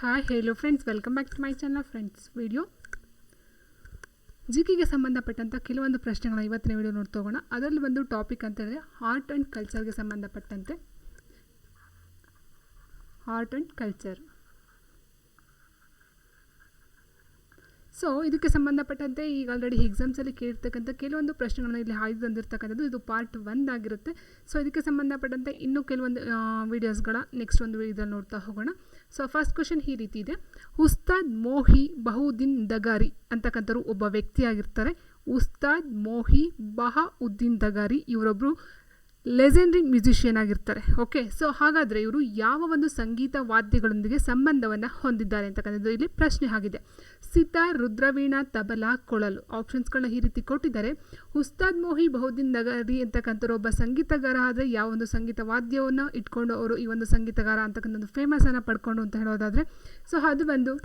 Hi hello friends, welcome back to my channel. Friends, video ಜಿಕೆಗೆ ಸಂಬಂಧಪಟ್ಟಂಥ ಕೆಲವೊಂದು ಪ್ರಶ್ನೆಗಳನ್ನ ಇವತ್ತಿನ ವಿಡಿಯೋ ನೋಡ್ತೋಗೋಣ. ಅದರಲ್ಲಿ ಒಂದು ಟಾಪಿಕ್ ಅಂತ ಹೇಳಿದ್ರೆ ಆರ್ಟ್ ಆ್ಯಂಡ್ ಕಲ್ಚರ್ಗೆ ಸಂಬಂಧಪಟ್ಟಂತೆ ಆರ್ಟ್ ಆ್ಯಂಡ್ ಕಲ್ಚರ್. ಸೊ ಇದಕ್ಕೆ ಸಂಬಂಧಪಟ್ಟಂತೆ ಈಗ ಆಲ್ರೆಡಿ ಎಕ್ಸಾಮ್ಸಲ್ಲಿ ಕೇಳಿರ್ತಕ್ಕಂಥ ಕೆಲವೊಂದು ಪ್ರಶ್ನೆಗಳನ್ನ ಇಲ್ಲಿ ಆಯ್ದು ತಂದಿರ್ತಕ್ಕಂಥದ್ದು ಇದು ಪಾರ್ಟ್ 1 ಆಗಿರುತ್ತೆ. ಸೊ ಇದಕ್ಕೆ ಸಂಬಂಧಪಟ್ಟಂತೆ ಇನ್ನೂ ಕೆಲವೊಂದು ವೀಡಿಯೋಸ್ಗಳ ನೆಕ್ಸ್ಟ್ ಒಂದು ವಿಡಿಯೋದಲ್ಲಿ ನೋಡ್ತಾ ಹೋಗೋಣ. ಸೊ ಫಸ್ಟ್ ಕ್ವೆಶನ್ ಈ ರೀತಿ ಇದೆ. ಉಸ್ತಾದ್ ಮೋಹಿ ಬಹುದ್ದೀನ್ ದಗಾರಿ ಅಂತಕ್ಕಂಥವ್ರು ಒಬ್ಬ ವ್ಯಕ್ತಿಯಾಗಿರ್ತಾರೆ. ಉಸ್ತಾದ್ ಮೋಹಿ ಬಹುದ್ದೀನ್ ದಗಾರಿ ಇವರೊಬ್ಬರು ಲೆಜೆಂಡರಿ ಮ್ಯೂಸಿಷಿಯನ್ ಆಗಿರ್ತಾರೆ. ಓಕೆ, ಸೊ ಹಾಗಾದರೆ ಇವರು ಯಾವ ಒಂದು ಸಂಗೀತ ವಾದ್ಯಗಳೊಂದಿಗೆ ಸಂಬಂಧವನ್ನು ಹೊಂದಿದ್ದಾರೆ ಅಂತಕ್ಕಂಥದ್ದು ಇಲ್ಲಿ ಪ್ರಶ್ನೆ ಆಗಿದೆ. ಸಿತಾರ್, ರುದ್ರವೀಣಾ, ತಬಲಾ, ಕೊಳಲು. ಆಪ್ಷನ್ಸ್ಗಳನ್ನ ಈ ರೀತಿ ಕೊಟ್ಟಿದ್ದಾರೆ. ಉಸ್ತಾದ್ ಮೋಹಿ ಬಹುದ್ದೀನ್ ದಗಾರಿ ಅಂತಕ್ಕಂಥವ್ರು ಒಬ್ಬ ಸಂಗೀತಗಾರ ಆದರೆ ಯಾವ ಒಂದು ಸಂಗೀತ ವಾದ್ಯವನ್ನು ಇಟ್ಕೊಂಡು ಅವರು ಈ ಒಂದು ಸಂಗೀತಗಾರ ಅಂತಕ್ಕಂಥದ್ದು ಫೇಮಸನ್ನು ಪಡ್ಕೊಂಡು ಅಂತ ಹೇಳೋದಾದರೆ ಸೊ ಅದು ಬಂದು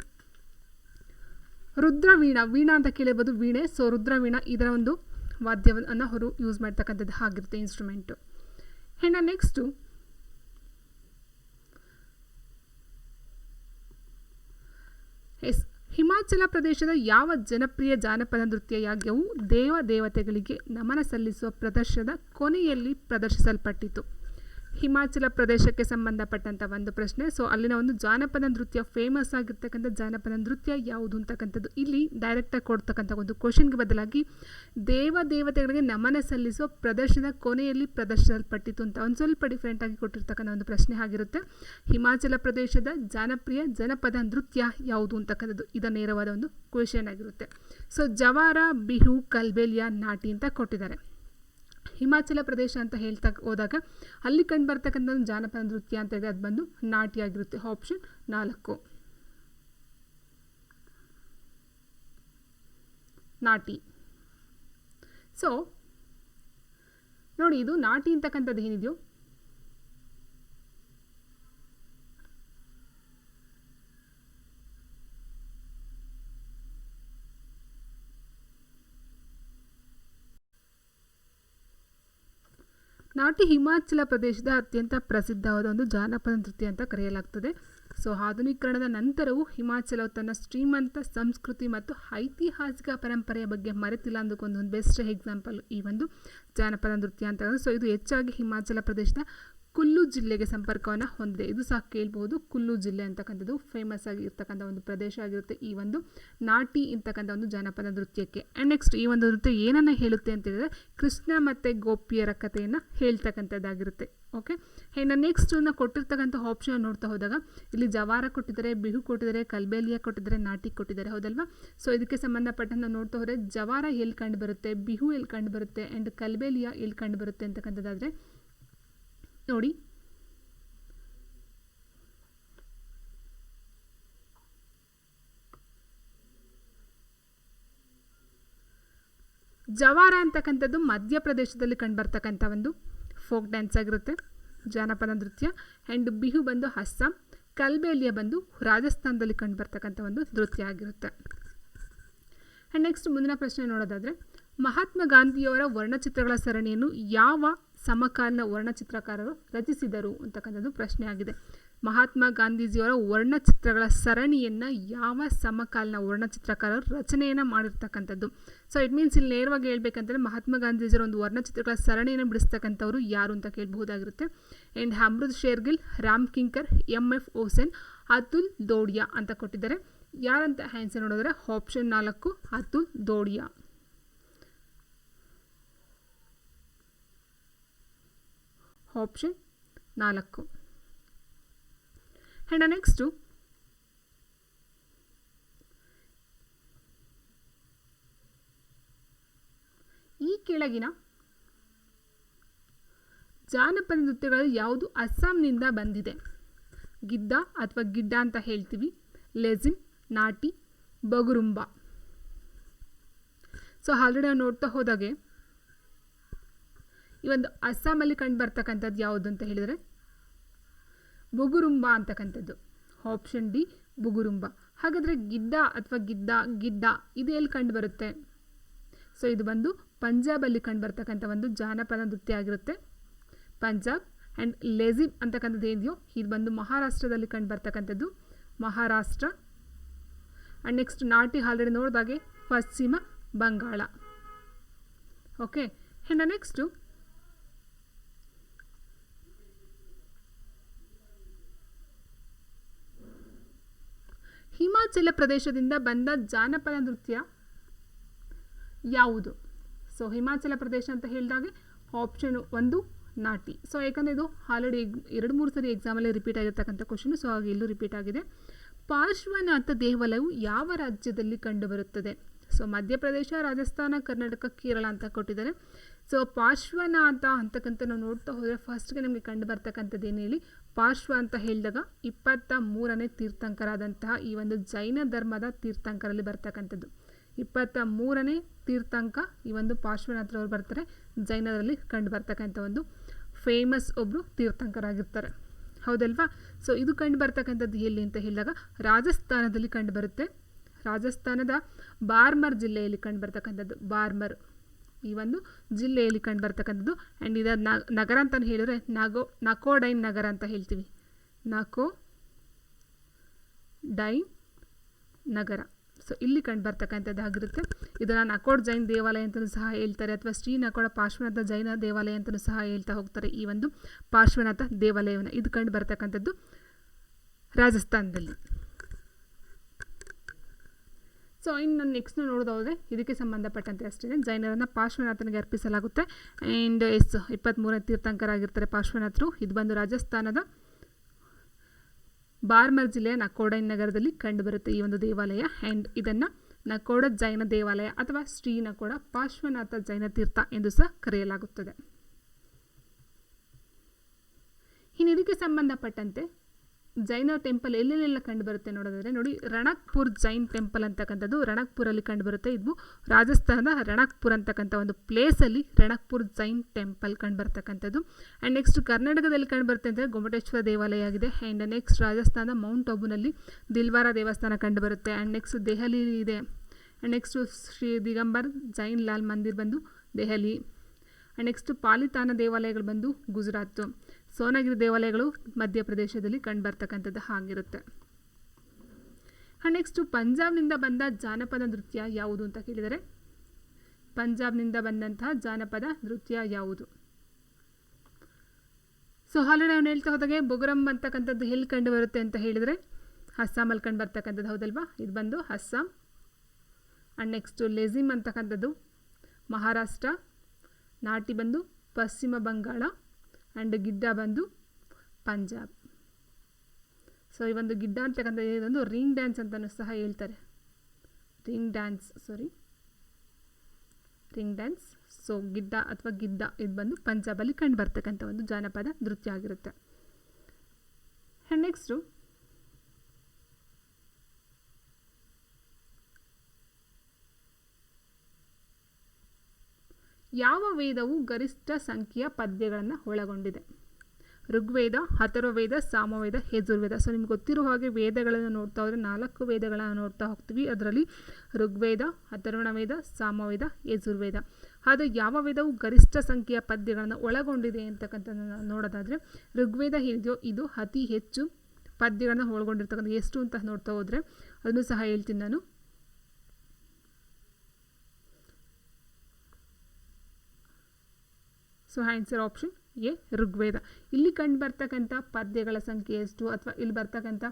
ರುದ್ರವೀಣಾ. ವೀಣಾ ಅಂತ ಕೇಳಿರ್ಬೋದು, ವೀಣೆ. ಸೊ ರುದ್ರವೀಣಾ ಇದರ ಒಂದು ವಾದ್ಯವನ್ನು ಅವರು ಯೂಸ್ ಮಾಡ್ತಕ್ಕಂಥದ್ದು ಆಗಿರುತ್ತೆ, ಇನ್ಸ್ಟ್ರೂಮೆಂಟು. ಇನ್ನು ನೆಕ್ಸ್ಟು ಹಿಮಾಚಲ ಪ್ರದೇಶದ ಯಾವ ಜನಪ್ರಿಯ ಜಾನಪದ ನೃತ್ಯ ಯಾಗ್ಯವು ದೇವತೆಗಳಿಗೆ ನಮನ ಸಲ್ಲಿಸುವ ಪ್ರದರ್ಶನದ ಕೊನೆಯಲ್ಲಿ ಪ್ರದರ್ಶಿಸಲ್ಪಟ್ಟಿತು? ಹಿಮಾಚಲ ಪ್ರದೇಶಕ್ಕೆ ಸಂಬಂಧಪಟ್ಟಂಥ ಒಂದು ಪ್ರಶ್ನೆ. ಸೊ ಅಲ್ಲಿನ ಒಂದು ಜಾನಪದ ನೃತ್ಯ, ಫೇಮಸ್ ಆಗಿರ್ತಕ್ಕಂಥ ಜಾನಪದ ನೃತ್ಯ ಯಾವುದು ಅಂತಕ್ಕಂಥದ್ದು ಇಲ್ಲಿ ಡೈರೆಕ್ಟಾಗಿ ಕೊಡ್ತಕ್ಕಂಥ ಒಂದು ಕ್ವಶನ್ಗೆ ಬದಲಾಗಿ ದೇವತೆಗಳಿಗೆ ನಮನ ಸಲ್ಲಿಸುವ ಪ್ರದರ್ಶನದ ಕೊನೆಯಲ್ಲಿ ಪ್ರದರ್ಶಿಸಲ್ಪಟ್ಟಿತು ಅಂತ ಒಂದು ಸ್ವಲ್ಪ ಡಿಫ್ರೆಂಟಾಗಿ ಕೊಟ್ಟಿರ್ತಕ್ಕಂಥ ಒಂದು ಪ್ರಶ್ನೆ ಆಗಿರುತ್ತೆ. ಹಿಮಾಚಲ ಪ್ರದೇಶದ ಜನಪ್ರಿಯ ಜನಪದ ನೃತ್ಯ ಯಾವುದು ಅಂತಕ್ಕಂಥದ್ದು ಇದು ನೇರವಾದ ಒಂದು ಕ್ವೆಶನ್ ಆಗಿರುತ್ತೆ. ಸೊ ಜವಾರ, ಬಿಹು, ಕಲ್ಬೇಲಿಯಾ, ನಾಟಿ ಅಂತ ಕೊಟ್ಟಿದ್ದಾರೆ. ಹಿಮಾಚಲ ಪ್ರದೇಶ ಅಂತ ಹೇಳ್ತಾ ಹೋದಾಗ ಅಲ್ಲಿ ಕಂಡು ಬರ್ತಕ್ಕಂಥ ಜಾನಪದ ನೃತ್ಯ ಅಂತ ಹೇಳಿದ್ರೆ ಅದು ಬಂದು ನಾಟಿ ಆಗಿರುತ್ತೆ. ಆಪ್ಷನ್ 4 ನಾಟಿ. ಸೊ ನೋಡಿ, ಇದು ನಾಟಿ ಅಂತಕ್ಕಂಥದ್ದು ಏನಿದೆಯೋ ನಾಟಿ ಹಿಮಾಚಲ ಪ್ರದೇಶದ ಅತ್ಯಂತ ಪ್ರಸಿದ್ಧವಾದ ಒಂದು ಜಾನಪದ ನೃತ್ಯ ಅಂತ ಕರೆಯಲಾಗ್ತದೆ. ಸೊ ಆಧುನೀಕರಣದ ನಂತರವೂ ಹಿಮಾಚಲವು ತನ್ನ ಶ್ರೀಮಂತ ಸಂಸ್ಕೃತಿ ಮತ್ತು ಐತಿಹಾಸಿಕ ಪರಂಪರೆಯ ಬಗ್ಗೆ ಮರೆತಿಲ್ಲ ಅಂದಕ್ಕೊಂದು ಬೆಸ್ಟ್ ಎಕ್ಸಾಂಪಲ್ ಈ ಒಂದು ಜಾನಪದ ನೃತ್ಯ ಅಂತ. ಸೊ ಇದು ಹೆಚ್ಚಾಗಿ ಹಿಮಾಚಲ ಪ್ರದೇಶದ ಕುಲ್ಲು ಜಿಲ್ಲೆಗೆ ಸಂಪರ್ಕವನ್ನು ಹೊಂದಿದೆ. ಇದು ಸಹ ಕೇಳ್ಬೋದು. ಕುಲ್ಲು ಜಿಲ್ಲೆ ಅಂತಕ್ಕಂಥದ್ದು ಫೇಮಸ್ ಆಗಿರ್ತಕ್ಕಂಥ ಒಂದು ಪ್ರದೇಶ ಆಗಿರುತ್ತೆ ಈ ಒಂದು ನಾಟಿ ಅಂತಕ್ಕಂಥ ಒಂದು ಜಾನಪದ ನೃತ್ಯಕ್ಕೆ. ಆ್ಯಂಡ್ ನೆಕ್ಸ್ಟ್ ಈ ಒಂದು ನೃತ್ಯ ಏನನ್ನು ಹೇಳುತ್ತೆ ಅಂತ ಹೇಳಿದ್ರೆ ಕೃಷ್ಣ ಮತ್ತು ಗೋಪಿಯರ ಕಥೆಯನ್ನು ಹೇಳ್ತಕ್ಕಂಥದ್ದಾಗಿರುತ್ತೆ. ಓಕೆ, ಇನ್ನು ನೆಕ್ಸ್ಟ್ ಕೊಟ್ಟಿರ್ತಕ್ಕಂಥ ಆಪ್ಷನ್ ನೋಡ್ತಾ ಹೋದಾಗ ಇಲ್ಲಿ ಜವಾರ ಕೊಟ್ಟಿದ್ದಾರೆ, ಬಿಹು ಕೊಟ್ಟಿದ್ದಾರೆ, ಕಲ್ಬೇಲಿಯಾ ಕೊಟ್ಟಿದ್ದಾರೆ, ನಾಟಿ ಕೊಟ್ಟಿದ್ದಾರೆ, ಹೌದಲ್ವಾ? ಸೊ ಇದಕ್ಕೆ ಸಂಬಂಧಪಟ್ಟಂತೆ ನೋಡ್ತಾ ಹೋದರೆ ಜವಾರ ಎಲ್ಲಿ ಕಂಡು ಬರುತ್ತೆ, ಬಿಹು ಎಲ್ಲಿ ಕಂಡು ಬರುತ್ತೆ, ಆ್ಯಂಡ್ ಕಲ್ಬೇಲಿಯಾ ಎಲ್ಲಿ ಕಂಡು ಬರುತ್ತೆ ಅಂತಕ್ಕಂಥದ್ದಾದರೆ ನೋಡಿ, ಜವಾರ ಅಂತಕ್ಕಂಥದ್ದು ಮಧ್ಯಪ್ರದೇಶದಲ್ಲಿ ಕಂಡುಬರ್ತಕ್ಕಂಥ ಒಂದು ಫೋಕ್ ಡ್ಯಾನ್ಸ್ ಆಗಿರುತ್ತೆ, ಜಾನಪದ ನೃತ್ಯ. ಆ್ಯಂಡ್ ಬಿಹು ಬಂದು ಅಸ್ಸಾಂ, ಕಲ್ಬೇಲಿಯಾ ಬಂದು ರಾಜಸ್ಥಾನದಲ್ಲಿ ಕಂಡುಬರ್ತಕ್ಕಂಥ ಒಂದು ನೃತ್ಯ ಆಗಿರುತ್ತೆ. ಆ್ಯಂಡ್ ನೆಕ್ಸ್ಟ್ ಮುಂದಿನ ಪ್ರಶ್ನೆ ನೋಡೋದಾದರೆ ಮಹಾತ್ಮ ಗಾಂಧಿಯವರ ವರ್ಣಚಿತ್ರಗಳ ಸರಣಿಯನ್ನು ಯಾವ ಸಮಕಾಲೀನ ವರ್ಣಚಿತ್ರಕಾರರು ರಚಿಸಿದರು ಅಂತಕ್ಕಂಥದ್ದು ಪ್ರಶ್ನೆ ಆಗಿದೆ. ಮಹಾತ್ಮ ಗಾಂಧೀಜಿಯವರ ವರ್ಣಚಿತ್ರಗಳ ಸರಣಿಯನ್ನು ಯಾವ ಸಮಕಾಲೀನ ವರ್ಣಚಿತ್ರಕಾರರು ರಚನೆಯನ್ನು ಮಾಡಿರ್ತಕ್ಕಂಥದ್ದು? ಸೊ ಇಟ್ ಮೀನ್ಸ್ ಇಲ್ಲಿ ನೇರವಾಗಿ ಹೇಳ್ಬೇಕಂತಂದರೆ ಮಹಾತ್ಮ ಗಾಂಧೀಜಿಯವರ ಒಂದು ವರ್ಣಚಿತ್ರಗಳ ಸರಣಿಯನ್ನು ಬಿಡಿಸ್ತಕ್ಕಂಥವ್ರು ಯಾರು ಅಂತ ಕೇಳಬಹುದಾಗಿರುತ್ತೆ. ಆ್ಯಂಡ್ ಅಮೃತ್ ಶೇರ್ಗಿಲ್, ರಾಮ್ ಕಿಂಕರ್, MF ಹುಸೇನ್, ಅತುಲ್ ದೋಡಿಯಾ ಅಂತ ಕೊಟ್ಟಿದ್ದಾರೆ. ಯಾರಂತ ಆನ್ಸರ್ ನೋಡಿದ್ರೆ option 4 Atul Dodiya. Option 4. And next ಈ ಕೆಳಗಿನ ಜಾನಪದ ನೃತ್ಯಗಳು ಯಾವುದು ಅಸ್ಸಾಂನಿಂದ ಬಂದಿದೆ? ಗಿದ್ದ ಅಥವಾ ಗಿಡ್ಡ ಅಂತ ಹೇಳ್ತೀವಿ, ಲೆಜಿಮ್, ನಾಟಿ, ಬಗುರುಂಬ. ಸೊ ಆಲ್ರೆಡಿ ನಾವು ನೋಡ್ತಾ ಹೋದಾಗೆ ಈ ಒಂದು ಅಸ್ಸಾಮಲ್ಲಿ ಕಂಡು ಬರ್ತಕ್ಕಂಥದ್ದು ಯಾವುದು ಅಂತ ಹೇಳಿದರೆ ಬುಗುರುಂಬ ಅಂತಕ್ಕಂಥದ್ದು. Option D Bagurumba. ಹಾಗಾದರೆ ಗಿದ್ದ ಅಥವಾ ಗಿಡ್ಡ ಇದು ಎಲ್ಲಿ ಕಂಡು ಬರುತ್ತೆ? ಸೊ ಇದು ಬಂದು ಪಂಜಾಬಲ್ಲಿ ಕಂಡು ಬರ್ತಕ್ಕಂಥ ಒಂದು ಜಾನಪದ ನೃತ್ಯ ಆಗಿರುತ್ತೆ, ಪಂಜಾಬ್. ಆ್ಯಂಡ್ ಲೆಜಿಮ್ ಅಂತಕ್ಕಂಥದ್ದು ಏನಿದೆಯೋ ಇದು ಬಂದು ಮಹಾರಾಷ್ಟ್ರದಲ್ಲಿ ಕಂಡು ಬರ್ತಕ್ಕಂಥದ್ದು, ಮಹಾರಾಷ್ಟ್ರ. ಆ್ಯಂಡ್ ನೆಕ್ಸ್ಟ್ ನಾಟಿ ಆಲ್ರೆಡಿ ನೋಡಿದಾಗೆ Paschima Bangala. Okay, and next Himachal ಪ್ರದೇಶದಿಂದ ಬಂದ ಜಾನಪದ ನೃತ್ಯ ಯಾವುದು? ಸೊ ಹಿಮಾಚಲ ಪ್ರದೇಶ ಅಂತ ಹೇಳಿದಾಗೆ ಆಪ್ಷನ್ 1 ನಾಟಿ. ಸೊ ಯಾಕಂದರೆ ಇದು ಆಲ್ರೆಡಿ 2-3 ಸರಿ ಎಕ್ಸಾಮಲ್ಲಿ ರಿಪೀಟ್ ಆಗಿರ್ತಕ್ಕಂಥ ಕ್ವಶನ್, ಸೊ ಹಾಗೆ ಇಲ್ಲೂ ರಿಪೀಟ್ ಆಗಿದೆ. ಪಾರ್ಶ್ವನಾಥ ದೇವಾಲಯವು ಯಾವ ರಾಜ್ಯದಲ್ಲಿ ಕಂಡುಬರುತ್ತದೆ? ಸೊ ಮಧ್ಯಪ್ರದೇಶ, ರಾಜಸ್ಥಾನ, ಕರ್ನಾಟಕ, ಕೇರಳ ಅಂತ ಕೊಟ್ಟಿದ್ದಾರೆ. ಸೊ ಪಾರ್ಶ್ವನಾಥ ಅಂತಕ್ಕಂಥ ನಾವು ನೋಡ್ತಾ ಹೋದರೆ ಫಸ್ಟ್ಗೆ ನಮಗೆ ಕಂಡು ಬರ್ತಕ್ಕಂಥದ್ದು ಏನು ಹೇಳಿ, ಪಾರ್ಶ್ವ ಅಂತ ಹೇಳಿದಾಗ 23ನೇ ತೀರ್ಥಂಕರಾದಂತಹ ಈ ಒಂದು ಜೈನ ಧರ್ಮದ ತೀರ್ಥಂಕರಲ್ಲಿ ಬರ್ತಕ್ಕಂಥದ್ದು. 23ನೇ ತೀರ್ಥಂಕ ಈ ಒಂದು ಪಾರ್ಶ್ವನಾಥರವರು ಬರ್ತಾರೆ, ಜೈನರಲ್ಲಿ ಕಂಡು ಬರ್ತಕ್ಕಂಥ ಒಂದು ಫೇಮಸ್ ಒಬ್ಬರು ತೀರ್ಥಂಕರಾಗಿರ್ತಾರೆ, ಹೌದಲ್ವಾ? ಸೊ ಇದು ಕಂಡು ಬರ್ತಕ್ಕಂಥದ್ದು ಎಲ್ಲಿ ಅಂತ ಹೇಳಿದಾಗ ರಾಜಸ್ಥಾನದಲ್ಲಿ ಕಂಡು ಬರುತ್ತೆ. ರಾಜಸ್ಥಾನದ ಬಾರ್ಮರ್ ಜಿಲ್ಲೆಯಲ್ಲಿ ಕಂಡು ಬರ್ತಕ್ಕಂಥದ್ದು, ಬಾರ್ಮರ್ ಈ ಒಂದು ಜಿಲ್ಲೆಯಲ್ಲಿ ಕಂಡು ಬರ್ತಕ್ಕಂಥದ್ದು. ಆ್ಯಂಡ್ ಇದರ ನಗರ ಅಂತ ಹೇಳಿದ್ರೆ ನಕೋಡೈನ್ ನಗರ ಅಂತ ಹೇಳ್ತೀವಿ, ನಕೋಡೈನ್ ನಗರ. ಸೊ ಇಲ್ಲಿ ಕಂಡು ಬರ್ತಕ್ಕಂಥದ್ದಾಗಿರುತ್ತೆ. ಇದನ್ನು ನಕೋಡ್ ಜೈನ್ ದೇವಾಲಯ ಅಂತಲೂ ಸಹ ಹೇಳ್ತಾರೆ, ಅಥವಾ ಶ್ರೀ ನಕೋಡ ಪಾರ್ಶ್ವನಾಥ ಜೈನ ದೇವಾಲಯ ಅಂತಲೂ ಸಹ ಹೇಳ್ತಾ ಹೋಗ್ತಾರೆ ಈ ಒಂದು ಪಾರ್ಶ್ವನಾಥ ದೇವಾಲಯವನ್ನು. ಇದು ಕಂಡು ಬರ್ತಕ್ಕಂಥದ್ದು ರಾಜಸ್ಥಾನದಲ್ಲಿ. ಸೊ ಇನ್ನು ನೆಕ್ಸ್ಟ್ ನೋಡೋದಾದರೆ ಇದಕ್ಕೆ ಸಂಬಂಧಪಟ್ಟಂತೆ ಅಷ್ಟೇ, ಜೈನರನ್ನು ಪಾರ್ಶ್ವನಾಥನಿಗೆ ಅರ್ಪಿಸಲಾಗುತ್ತೆ. ಆ್ಯಂಡ್ 23ನೇ ತೀರ್ಥಂಕರಾಗಿರ್ತಾರೆ ಪಾರ್ಶ್ವನಾಥರು. ಇದು ಬಂದು ರಾಜಸ್ಥಾನದ ಬಾರ್ಮರ್ ಜಿಲ್ಲೆಯ ನಕೋಡೈನ್ ನಗರದಲ್ಲಿ ಕಂಡುಬರುತ್ತೆ ಈ ಒಂದು ದೇವಾಲಯ. ಆ್ಯಂಡ್ ಇದನ್ನು ನಕೋಡ ಜೈನ ದೇವಾಲಯ ಅಥವಾ ಶ್ರೀ ನಕೋಡ ಪಾರ್ಶ್ವನಾಥ ಜೈನ ತೀರ್ಥ ಎಂದು ಸಹ ಕರೆಯಲಾಗುತ್ತದೆ. ಇನ್ನು ಇದಕ್ಕೆ ಸಂಬಂಧಪಟ್ಟಂತೆ ಜೈನ ಟೆಂಪಲ್ ಎಲ್ಲೆಲ್ಲ ಕಂಡುಬರುತ್ತೆ ನೋಡೋದಾದರೆ ನೋಡಿ, ರಣಕ್ಪುರ್ ಜೈನ್ ಟೆಂಪಲ್ ಅಂತಕ್ಕಂಥದ್ದು ರಣಕ್ಪುರಲ್ಲಿ ಕಂಡುಬರುತ್ತೆ. ಇದು ರಾಜಸ್ಥಾನದ ರಣಕ್ಪುರ್ ಅಂತಕ್ಕಂಥ ಒಂದು ಪ್ಲೇಸಲ್ಲಿ ರಣಕ್ಪುರ್ ಜೈನ್ ಟೆಂಪಲ್ ಕಂಡುಬರ್ತಕ್ಕಂಥದ್ದು. ಆ್ಯಂಡ್ ನೆಕ್ಸ್ಟ್ ಕರ್ನಾಟಕದಲ್ಲಿ ಕಂಡುಬರುತ್ತೆ ಅಂದರೆ ಗೊಮ್ಮಟೇಶ್ವರ ದೇವಾಲಯ ಆಗಿದೆ. ಆ್ಯಂಡ್ ನೆಕ್ಸ್ಟ್ ರಾಜಸ್ಥಾನದ ಮೌಂಟ್ ಅಬುನಲ್ಲಿ ದಿಲ್ವಾರ ದೇವಸ್ಥಾನ ಕಂಡುಬರುತ್ತೆ. ಆ್ಯಂಡ್ ನೆಕ್ಸ್ಟ್ ದೆಹಲಿ ಇದೆ. ಆ್ಯಂಡ್ ನೆಕ್ಸ್ಟು ಶ್ರೀ ದಿಗಂಬರ್ ಜೈನ್ ಲಾಲ್ ಮಂದಿರ್ ಬಂದು ದೆಹಲಿ. ಆ್ಯಂಡ್ ನೆಕ್ಸ್ಟ್ ಪಾಲಿತಾನ ದೇವಾಲಯಗಳು ಬಂದು ಗುಜರಾತು. ಸೋನಗಿರಿ ದೇವಾಲಯಗಳು ಮಧ್ಯಪ್ರದೇಶದಲ್ಲಿ ಕಂಡುಬರ್ತಕ್ಕಂಥದ್ದು ಆಗಿರುತ್ತೆ. ಆ್ಯಂಡ್ ನೆಕ್ಸ್ಟು ಪಂಜಾಬ್ನಿಂದ ಬಂದ ಜಾನಪದ ನೃತ್ಯ ಯಾವುದು ಅಂತ ಕೇಳಿದರೆ, ಪಂಜಾಬ್ನಿಂದ ಬಂದಂತಹ ಜಾನಪದ ನೃತ್ಯ ಯಾವುದು? ಸೊ ಆಲ್ರೆಡಿ ನಾವು ಹೇಳ್ತಾ ಹೋದಾಗೆ ಬೊಗರಂ ಅಂತಕ್ಕಂಥದ್ದು ಎಲ್ಲಿ ಕಂಡು ಬರುತ್ತೆ ಅಂತ ಹೇಳಿದರೆ ಅಸ್ಸಾಮಲ್ಲಿ ಕಂಡು ಬರ್ತಕ್ಕಂಥದ್ದು, ಹೌದಲ್ವಾ? ಇದು ಬಂದು ಅಸ್ಸಾಂ. ಆ್ಯಂಡ್ ನೆಕ್ಸ್ಟು ಲೆಜಿಮ್ ಅಂತಕ್ಕಂಥದ್ದು ಮಹಾರಾಷ್ಟ್ರ, ನಾಟಿ ಬಂದು ಪಶ್ಚಿಮ ಬಂಗಾಳ, ಆ್ಯಂಡ್ ಗಿಡ್ಡ ಬಂದು ಪಂಜಾಬ್. ಸೊ ಈ ಒಂದು ಗಿಡ್ಡ ಅಂತಕ್ಕಂಥ ಇದೊಂದು ರಿಂಗ್ ಡ್ಯಾನ್ಸ್ ಅಂತಲೂ ಸಹ ಹೇಳ್ತಾರೆ, ರಿಂಗ್ ಡ್ಯಾನ್ಸ್. ಸೊ ಗಿಡ್ಡ ಅಥವಾ ಗಿದ್ದ ಇದು ಬಂದು ಪಂಜಾಬಲ್ಲಿ ಕಂಡು ಬರ್ತಕ್ಕಂಥ ಒಂದು ಜಾನಪದ ನೃತ್ಯ ಆಗಿರುತ್ತೆ. ಆ್ಯಂಡ್ ನೆಕ್ಸ್ಟು ಯಾವ ವೇದವು ಗರಿಷ್ಠ ಸಂಖ್ಯೆಯ ಪದ್ಯಗಳನ್ನು ಒಳಗೊಂಡಿದೆ? ಋಗ್ವೇದ, ಅಥರ್ವವೇದ, ಸಾಮವೇದ, ಯಜುರ್ವೇದ. ಸೊ ನಿಮ್ಗೆ ಗೊತ್ತಿರೋ ಹಾಗೆ ವೇದಗಳನ್ನು ನೋಡ್ತಾ ಹೋದರೆ 4 ವೇದಗಳನ್ನು ನೋಡ್ತಾ ಹೋಗ್ತೀವಿ. ಅದರಲ್ಲಿ ಋಗ್ವೇದ, ಅಥರ್ವಣವೇದ, ಸಾಮವೇದ, ಯಜುರ್ವೇದ. ಆದರೆ ಯಾವ ವೇದವು ಗರಿಷ್ಠ ಸಂಖ್ಯೆಯ ಪದ್ಯಗಳನ್ನು ಒಳಗೊಂಡಿದೆ ಅಂತಕ್ಕಂಥದ್ದನ್ನು ನೋಡೋದಾದರೆ ಋಗ್ವೇದ ಇದೆಯೋ ಇದು ಅತಿ ಹೆಚ್ಚು ಪದ್ಯಗಳನ್ನು ಒಳಗೊಂಡಿರ್ತಕ್ಕಂಥ. ಎಷ್ಟು ಅಂತ ನೋಡ್ತಾ ಹೋದರೆ ಅದನ್ನು ಸಹ ಹೇಳ್ತೀನಿ ನಾನು. So answer option A Rigveda. ಇಲ್ಲಿ ಕಂಡು ಬರ್ತಕ್ಕಂಥ ಪದ್ಯಗಳ ಸಂಖ್ಯೆ ಎಷ್ಟು ಅಥವಾ ಇಲ್ಲಿ ಬರ್ತಕ್ಕಂಥ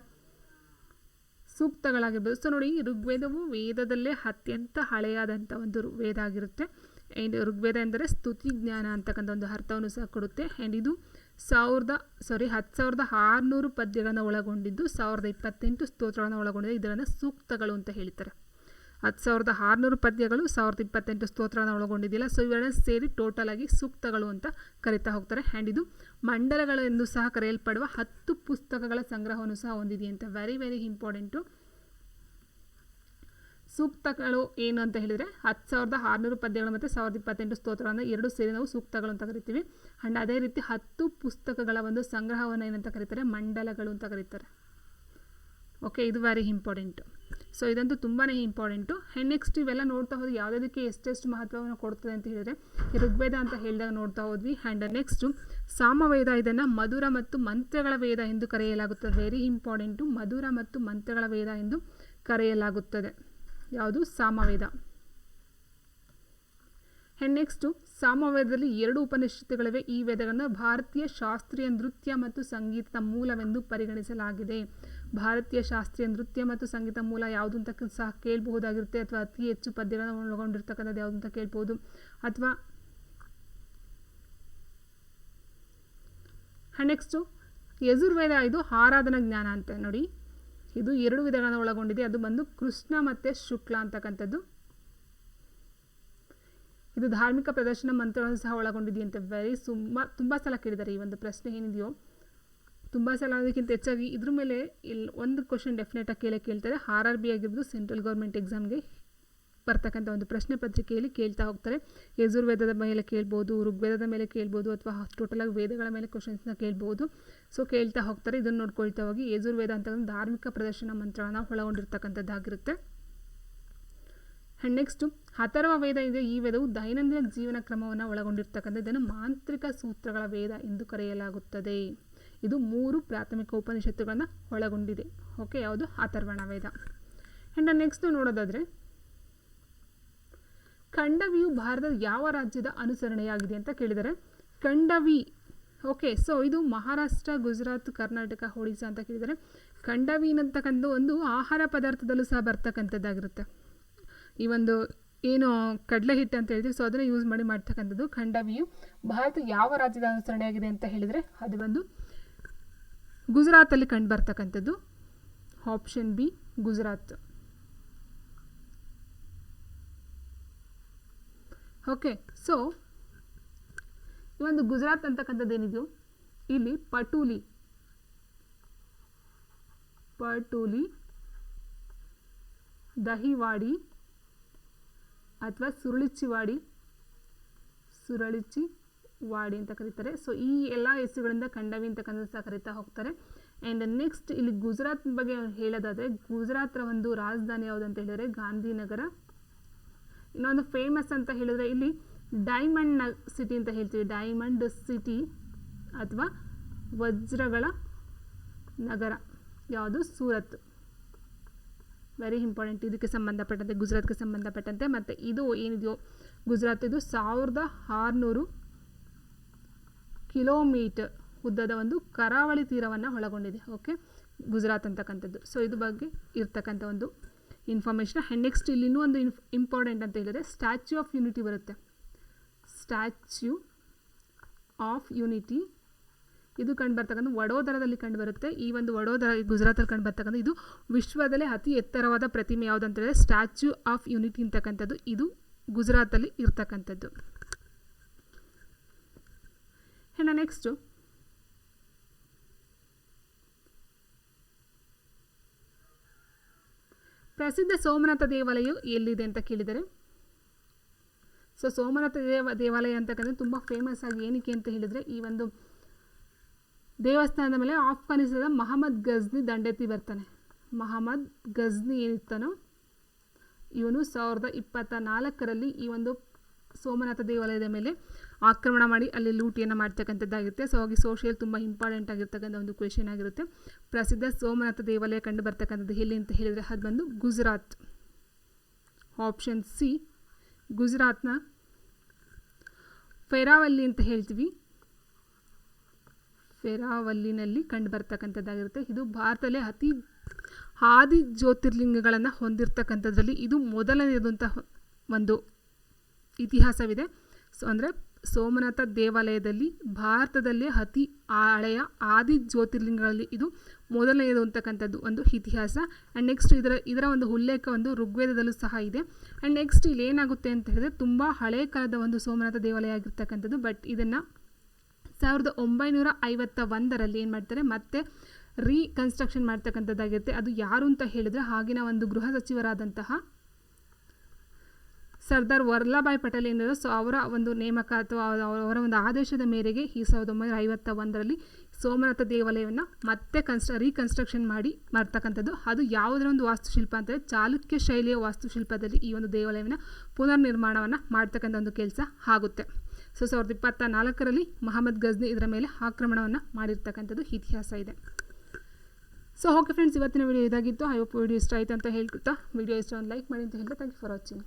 ಸೂಕ್ತಗಳಾಗಿರ್ಬೋದು. ಸೊ ನೋಡಿ, ಋಗ್ವೇದವು ವೇದದಲ್ಲೇ ಅತ್ಯಂತ ಹಳೆಯಾದಂಥ ಒಂದು ವೇದ ಆಗಿರುತ್ತೆ. ಆ್ಯಂಡ್ ಋಗ್ವೇದ ಎಂದರೆ ಸ್ತುತಿ ಜ್ಞಾನ ಅಂತಕ್ಕಂಥ ಒಂದು ಅರ್ಥವನ್ನು ಸಹ ಕೊಡುತ್ತೆ. ಆ್ಯಂಡ್ ಇದು 10,600 ಪದ್ಯಗಳನ್ನು ಒಳಗೊಂಡಿದ್ದು 1028 ಸ್ತೋತ್ರಗಳನ್ನು ಒಳಗೊಂಡಿದೆ. ಇದನ್ನು ಸೂಕ್ತಗಳು ಅಂತ ಹೇಳ್ತಾರೆ. 10,600 ಪದ್ಯಗಳು 1028 ಸ್ತೋತ್ರಗಳನ್ನು ಒಳಗೊಂಡಿದ್ದಿಲ್ಲ. ಸೊ ಇವೆರಡನ್ನ ಸೇರಿ ಟೋಟಲ್ ಆಗಿ ಸೂಕ್ತಗಳು ಅಂತ ಕರೀತಾ ಹೋಗ್ತಾರೆ. ಆ್ಯಂಡ್ ಇದು ಮಂಡಲಗಳು ಎಂದು ಸಹ ಕರೆಯಲ್ಪಡುವ 10 ಪುಸ್ತಕಗಳ ಸಂಗ್ರಹವನ್ನು ಸಹ ಹೊಂದಿದೆ ಅಂತ. Very very important. ಸೂಕ್ತಗಳು ಏನು ಅಂತ ಹೇಳಿದರೆ 10,600 ಪದ್ಯಗಳು ಮತ್ತು 1028 ಸ್ತೋತ್ರಗಳನ್ನು ಎರಡು ಸೇರಿ ನಾವು ಸೂಕ್ತಗಳು ಅಂತ ಕರಿತೀವಿ. ಆ್ಯಂಡ್ ಅದೇ ರೀತಿ 10 ಪುಸ್ತಕಗಳ ಒಂದು ಸಂಗ್ರಹವನ್ನು ಏನಂತ ಕರೀತಾರೆ? ಮಂಡಲಗಳು ಅಂತ ಕರೀತಾರೆ. ಓಕೆ, ಇದು ವೆರಿ ಇಂಪಾರ್ಟೆಂಟು. ಸೊ ಇದಂತೂ ತುಂಬಾ ಇಂಪಾರ್ಟೆಂಟು. ಆ್ಯಂಡ್ ನೆಕ್ಸ್ಟ್ ಇವೆಲ್ಲ ನೋಡ್ತಾ ಹೋದ್ರೆ ಯಾವುದಕ್ಕೆ ಎಷ್ಟೆಷ್ಟು ಮಹತ್ವವನ್ನು ಕೊಡ್ತದೆ ಅಂತ ಹೇಳಿದರೆ ಋಗ್ವೇದ ಅಂತ ಹೇಳಿದಾಗ ನೋಡ್ತಾ ಹೋದ್ವಿ. ಆ್ಯಂಡ್ ನೆಕ್ಸ್ಟು ಸಾಮವೇದ, ಇದನ್ನು ಮಧುರ ಮತ್ತು ಮಂತ್ರಗಳ ವೇದ ಎಂದು ಕರೆಯಲಾಗುತ್ತದೆ. ವೆರಿ ಇಂಪಾರ್ಟೆಂಟು, ಮಧುರ ಮತ್ತು ಮಂತ್ರಗಳ ವೇದ ಎಂದು ಕರೆಯಲಾಗುತ್ತದೆ. ಯಾವುದು? ಸಾಮವೇದ. ಆ್ಯಂಡ್ ನೆಕ್ಸ್ಟು ಸಾಮವೇದದಲ್ಲಿ 2 ಉಪನಿಷತ್ತುಗಳಿವೆ. ಈ ವೇದಗಳನ್ನು ಭಾರತೀಯ ಶಾಸ್ತ್ರೀಯ ನೃತ್ಯ ಮತ್ತು ಸಂಗೀತದ ಮೂಲವೆಂದು ಪರಿಗಣಿಸಲಾಗಿದೆ. ಭಾರತೀಯ ಶಾಸ್ತ್ರೀಯ ನೃತ್ಯ ಮತ್ತು ಸಂಗೀತ ಮೂಲ ಯಾವುದು ಅಂತ ಸಹ ಕೇಳಬಹುದಾಗಿರುತ್ತೆ, ಅಥವಾ ಅತಿ ಹೆಚ್ಚು ಪದ್ಯಗಳನ್ನು ಒಳಗೊಂಡಿರ್ತಕ್ಕಂಥದ್ದು ಯಾವುದು ಅಂತ ಕೇಳ್ಬೋದು. ಅಥವಾ ನೆಕ್ಸ್ಟು ಯಜುರ್ವೇದ, ಇದು ಆರಾಧನಾ ಜ್ಞಾನ ಅಂತ ನೋಡಿ. ಇದು 2 ವಿಧಗಳನ್ನು ಒಳಗೊಂಡಿದೆ. ಅದು ಬಂದು ಕೃಷ್ಣ ಮತ್ತು ಶುಕ್ಲ ಅಂತಕ್ಕಂಥದ್ದು. ಇದು ಧಾರ್ಮಿಕ ಪ್ರದರ್ಶನ ಮಂತ್ರಗಳನ್ನು ಸಹ ಒಳಗೊಂಡಿದೆಯಂತೆ. ತುಂಬ ಸಲ ಕೇಳಿದ್ದಾರೆ ಈ ಒಂದು ಪ್ರಶ್ನೆ ಏನಿದೆಯೋ, ತುಂಬ ಸಲ ಅದಕ್ಕಿಂತ ಹೆಚ್ಚಾಗಿ ಇದ್ರ ಮೇಲೆ ಒಂದು ಕ್ವಶನ್ ಡೆಫಿನೆಟಾಗಿ ಕೇಳ್ತಾರೆ. RRB ಆಗಿರ್ಬೋದು, ಸೆಂಟ್ರಲ್ ಗೌರ್ಮೆಂಟ್ ಎಕ್ಸಾಮ್ಗೆ ಬರ್ತಕ್ಕಂಥ ಒಂದು ಪ್ರಶ್ನೆ ಪತ್ರಿಕೆಯಲ್ಲಿ ಕೇಳ್ತಾ ಹೋಗ್ತಾರೆ. ಯಜುರ್ವೇದದ ಮೇಲೆ ಕೇಳ್ಬೋದು, ಋಗ್ವೇದದ ಮೇಲೆ ಕೇಳ್ಬೋದು, ಅಥವಾ ಟೋಟಲಾಗಿ ವೇದಗಳ ಮೇಲೆ ಕ್ವಶನ್ಸ್ನ ಕೇಳ್ಬೋದು. ಸೊ ಕೇಳ್ತಾ ಹೋಗ್ತಾರೆ. ಇದನ್ನು ನೋಡ್ಕೊಳ್ತಾ ಹೋಗಿ. ಯಜುರ್ವೇದ ಅಂತಕ್ಕಂಥ ಧಾರ್ಮಿಕ ಪ್ರದರ್ಶನ ಮಂತ್ರವನ್ನು ಒಳಗೊಂಡಿರ್ತಕ್ಕಂಥದ್ದಾಗಿರುತ್ತೆ. ಆ್ಯಂಡ್ ನೆಕ್ಸ್ಟು ಅಥರ್ವ ವೇದ ಇದೆ. ಈ ವೇದವು ದೈನಂದಿನ ಜೀವನ ಕ್ರಮವನ್ನು ಒಳಗೊಂಡಿರ್ತಕ್ಕಂಥ, ಇದನ್ನು ಮಾಂತ್ರಿಕ ಸೂತ್ರಗಳ ವೇದ ಎಂದು ಕರೆಯಲಾಗುತ್ತದೆ. ಇದು 3 ಪ್ರಾಥಮಿಕ ಉಪನಿಷತ್ತುಗಳನ್ನು ಒಳಗೊಂಡಿದೆ. ಓಕೆ, ಯಾವುದು? ಅಥರ್ವಣ ವೇದ. ಆ್ಯಂಡ್ ನೆಕ್ಸ್ಟ್ ನೋಡೋದಾದರೆ ಖಂಡವಿಯು ಭಾರತದ ಯಾವ ರಾಜ್ಯದ ಅನುಸರಣೆಯಾಗಿದೆ ಅಂತ ಕೇಳಿದರೆ, ಖಂಡವಿ, ಓಕೆ, ಸೊ ಇದು ಮಹಾರಾಷ್ಟ್ರ, ಗುಜರಾತ್, ಕರ್ನಾಟಕ, ಒಡಿಶಾ ಅಂತ ಕೇಳಿದರೆ, ಖಂಡವಿ ಅಂತಕ್ಕಂಥ ಒಂದು ಆಹಾರ ಪದಾರ್ಥದಲ್ಲೂ ಸಹ ಬರ್ತಕ್ಕಂಥದ್ದಾಗಿರುತ್ತೆ. ಈ ಒಂದು ಏನು ಕಡಲೆ ಹಿಟ್ಟು ಅಂತ ಹೇಳ್ತೀವಿ, ಸೊ ಅದನ್ನು ಯೂಸ್ ಮಾಡಿ ಮಾಡ್ತಕ್ಕಂಥದ್ದು. ಖಂಡವಿಯು ಭಾರತ ಯಾವ ರಾಜ್ಯದ ಅನುಸರಣೆಯಾಗಿದೆ ಅಂತ ಹೇಳಿದರೆ ಅದು ಒಂದು ಗುಜರಾತಲ್ಲಿ ಕಂಡು ಬರ್ತಕ್ಕಂಥದ್ದು. Option B, Gujarat. Okay, so ಈ ಒಂದು ಗುಜರಾತ್ ಅಂತಕ್ಕಂಥದ್ದು ಏನಿದೆಯೋ ಇಲ್ಲಿ ಪಟೂಲಿ, ದಹಿವಾಡಿ ಅಥವಾ ಸುರಳಿಚಿವಾಡಿ ಅಂತ ಕರೀತಾರೆ. ಸೊ ಈ ಎಲ್ಲ ಹೆಸರುಗಳಿಂದ ಖಂಡವಿ ಅಂತಕ್ಕಂಥದ್ದು ಸಹ ಕರೀತಾ ಹೋಗ್ತಾರೆ. ಆ್ಯಂಡ್ ನೆಕ್ಸ್ಟ್ ಇಲ್ಲಿ ಗುಜರಾತ್ ಬಗ್ಗೆ ಹೇಳೋದಾದರೆ, ಗುಜರಾತ್ರ ಒಂದು ರಾಜಧಾನಿ ಯಾವುದು ಅಂತ ಹೇಳಿದರೆ ಗಾಂಧಿನಗರ. ಇನ್ನೊಂದು ಫೇಮಸ್ ಅಂತ ಹೇಳಿದ್ರೆ ಇಲ್ಲಿ ಡೈಮಂಡ್ ಸಿಟಿ ಅಂತ ಹೇಳ್ತೀವಿ, ಡೈಮಂಡ್ ಸಿಟಿ ಅಥವಾ ವಜ್ರಗಳ ನಗರ, ಯಾವುದು? ಸೂರತ್. ವೆರಿ ಇಂಪಾರ್ಟೆಂಟ್, ಇದಕ್ಕೆ ಸಂಬಂಧಪಟ್ಟಂತೆ, ಗುಜರಾತ್ಗೆ ಸಂಬಂಧಪಟ್ಟಂತೆ. ಮತ್ತು ಇದು ಏನಿದೆಯೋ ಗುಜರಾತ್, ಇದು 1600 ಕಿಲೋಮೀಟರ್ ಉದ್ದದ ಒಂದು ಕರಾವಳಿ ತೀರವನ್ನು ಒಳಗೊಂಡಿದೆ. ಓಕೆ, ಗುಜರಾತ್ ಅಂತಕ್ಕಂಥದ್ದು. ಸೊ ಇದು ಬಗ್ಗೆ ಇರ್ತಕ್ಕಂಥ ಒಂದು ಇನ್ಫಾರ್ಮೇಷನ್. ಆ್ಯಂಡ್ ನೆಕ್ಸ್ಟ್ ಇಲ್ಲಿ ಇನ್ನೂ ಒಂದು ಇಂಪಾರ್ಟೆಂಟ್ ಅಂತ ಹೇಳಿದರೆ ಸ್ಟ್ಯಾಚ್ಯೂ ಆಫ್ ಯೂನಿಟಿ ಬರುತ್ತೆ. ಸ್ಟ್ಯಾಚ್ಯೂ ಆಫ್ ಯೂನಿಟಿ ಇದು ಕಂಡು ಬರ್ತಕ್ಕಂಥ ವಡೋದರದಲ್ಲಿ ಕಂಡು ಬರುತ್ತೆ. ಈ ಒಂದು ವಡೋದರ ಗುಜರಾತಲ್ಲಿ ಕಂಡು ಬರ್ತಕ್ಕಂಥ ಇದು ವಿಶ್ವದಲ್ಲೇ ಅತಿ ಎತ್ತರವಾದ ಪ್ರತಿಮೆ ಯಾವುದು ಅಂತ ಹೇಳಿದ್ರೆ ಸ್ಟ್ಯಾಚ್ಯೂ ಆಫ್ ಯೂನಿಟಿ ಅಂತಕ್ಕಂಥದ್ದು. ಇದು ಗುಜರಾತಲ್ಲಿ ಇರ್ತಕ್ಕಂಥದ್ದು. ಇನ್ನು ನೆಕ್ಸ್ಟು ಪ್ರಸಿದ್ಧ ಸೋಮನಾಥ ದೇವಾಲಯ ಎಲ್ಲಿದೆ ಅಂತ ಕೇಳಿದರೆ, ಸೊ ಸೋಮನಾಥ ದೇವಾಲಯ ಅಂತಕ್ಕಂಥದ್ದು ತುಂಬ ಫೇಮಸ್ ಆಗಿ ಏನಕ್ಕೆ ಅಂತ ಹೇಳಿದರೆ, ಈ ಒಂದು ದೇವಸ್ಥಾನದ ಮೇಲೆ ಆಫ್ಘಾನಿಸ್ತಾನದ ಮಹಮ್ಮದ್ ಗಜ್ನಿ ದಂಡೆತ್ತಿ ಬರ್ತಾನೆ. ಮಹಮ್ಮದ್ ಗಜ್ನಿ ಏನಿರ್ತಾನೋ ಇವನು 1024ರಲ್ಲಿ ಈ ಒಂದು ಸೋಮನಾಥ ದೇವಾಲಯದ ಮೇಲೆ ಆಕ್ರಮಣ ಮಾಡಿ ಅಲ್ಲಿ ಲೂಟಿಯನ್ನು ಮಾಡ್ತಕ್ಕಂಥದ್ದಾಗಿರುತ್ತೆ. ಸೊ ಹಾಗೆ ಸೋಷಿಯಲ್ ತುಂಬ ಇಂಪಾರ್ಟೆಂಟ್ ಆಗಿರ್ತಕ್ಕಂಥ ಒಂದು ಕ್ವೆಶನ್ ಆಗಿರುತ್ತೆ. ಪ್ರಸಿದ್ಧ ಸೋಮನಾಥ ದೇವಾಲಯ ಕಂಡು ಬರ್ತಕ್ಕಂಥದ್ದು ಎಲ್ಲಿ ಅಂತ ಹೇಳಿದರೆ ಅದು ಬಂದು ಗುಜರಾತ್. ಆಪ್ಷನ್ ಸಿ, ಗುಜರಾತ್ನ ಫೆರಾವಲ್ಲಿ ಅಂತ ಹೇಳ್ತೀವಿ, ಫೆರಾವಲ್ಲಿನಲ್ಲಿ ಕಂಡು ಬರ್ತಕ್ಕಂಥದ್ದಾಗಿರುತ್ತೆ. ಇದು ಭಾರತದಲ್ಲೇ ಆದಿ ಜ್ಯೋತಿರ್ಲಿಂಗಗಳನ್ನು ಹೊಂದಿರತಕ್ಕಂಥದ್ರಲ್ಲಿ ಇದು ಮೊದಲನೆಯದಂತಹ ಒಂದು ಇತಿಹಾಸವಿದೆ. ಸೊ ಅಂದರೆ ಸೋಮನಾಥ ದೇವಾಲಯದಲ್ಲಿ ಭಾರತದಲ್ಲೇ ಅತಿ ಹಳೆಯ ಆದಿ ಜ್ಯೋತಿರ್ಲಿಂಗಗಳಲ್ಲಿ ಇದು ಮೊದಲನೆಯದು ಅಂತಕ್ಕಂಥದ್ದು ಒಂದು ಇತಿಹಾಸ. ಆ್ಯಂಡ್ ನೆಕ್ಸ್ಟ್ ಇದರ ಒಂದು ಉಲ್ಲೇಖ ಒಂದು ಋಗ್ವೇದದಲ್ಲೂ ಸಹ ಇದೆ. ಆ್ಯಂಡ್ ನೆಕ್ಸ್ಟ್ ಇಲ್ಲಿ ಏನಾಗುತ್ತೆ ಅಂತ ಹೇಳಿದ್ರೆ ತುಂಬ ಹಳೆಯ ಕಾಲದ ಒಂದು ಸೋಮನಾಥ ದೇವಾಲಯ ಆಗಿರ್ತಕ್ಕಂಥದ್ದು. ಬಟ್ ಇದನ್ನು 1951ರಲ್ಲಿ ಏನು ಮಾಡ್ತಾರೆ ಮತ್ತೆ ರೀಕನ್ಸ್ಟ್ರಕ್ಷನ್ ಮಾಡ್ತಕ್ಕಂಥದ್ದಾಗಿರುತ್ತೆ. ಅದು ಯಾರು ಅಂತ ಹೇಳಿದ್ರೆ ಆಗಿನ ಒಂದು ಗೃಹ ಸಚಿವರಾದಂತಹ ಸರ್ದಾರ್ ವಲ್ಲಭಾಯ್ ಪಟೇಲ್ ಏನಿರೋ, ಸೊ ಅವರ ಒಂದು ನೇಮಕ ಅಥವಾ ಅವರ ಒಂದು ಆದೇಶದ ಮೇರೆಗೆ ಈ 1951ರಲ್ಲಿ ಸೋಮನಾಥ ದೇವಾಲಯವನ್ನು ಮತ್ತೆ ರೀಕನ್ಸ್ಟ್ರಕ್ಷನ್ ಮಾಡಿ ಮಾಡ್ತಕ್ಕಂಥದ್ದು. ಅದು ಯಾವುದರ ಒಂದು ವಾಸ್ತುಶಿಲ್ಪ ಅಂತಂದರೆ ಚಾಲುಕ್ಯ ಶೈಲಿಯ ವಾಸ್ತುಶಿಲ್ಪದಲ್ಲಿ ಈ ಒಂದು ದೇವಾಲಯವನ್ನು ಪುನರ್ ನಿರ್ಮಾಣವನ್ನು ಮಾಡ್ತಕ್ಕಂಥ ಒಂದು ಕೆಲಸ ಆಗುತ್ತೆ. 1024ರಲ್ಲಿ ಮೊಹಮ್ಮದ್ ಗಜ್ನಿ ಇದರ ಮೇಲೆ ಆಕ್ರಮಣವನ್ನು ಮಾಡಿರ್ತಕ್ಕಂಥದ್ದು ಇತಿಹಾಸ ಇದೆ. ಓಕೆ ಫ್ರೆಂಡ್ಸ್, ಇವತ್ತಿನ ವಿಡಿಯೋ ಇದಾಗಿತ್ತು. ಐ ಹೋಪ್ ವಿಡಿಯೋ ಇಷ್ಟ ಆಯಿತು ಅಂತ ಹೇಳ್ಕೊತಾ ವಿಡಿಯೋ ಇಷ್ಟ ಒಂದು ಲೈಕ್ ಮಾಡಿ ಅಂತ ಹೇಳ್ತಾ ಥ್ಯಾಂಕ್ ಯು ಫಾರ್ ವಾಚಿಂಗ್.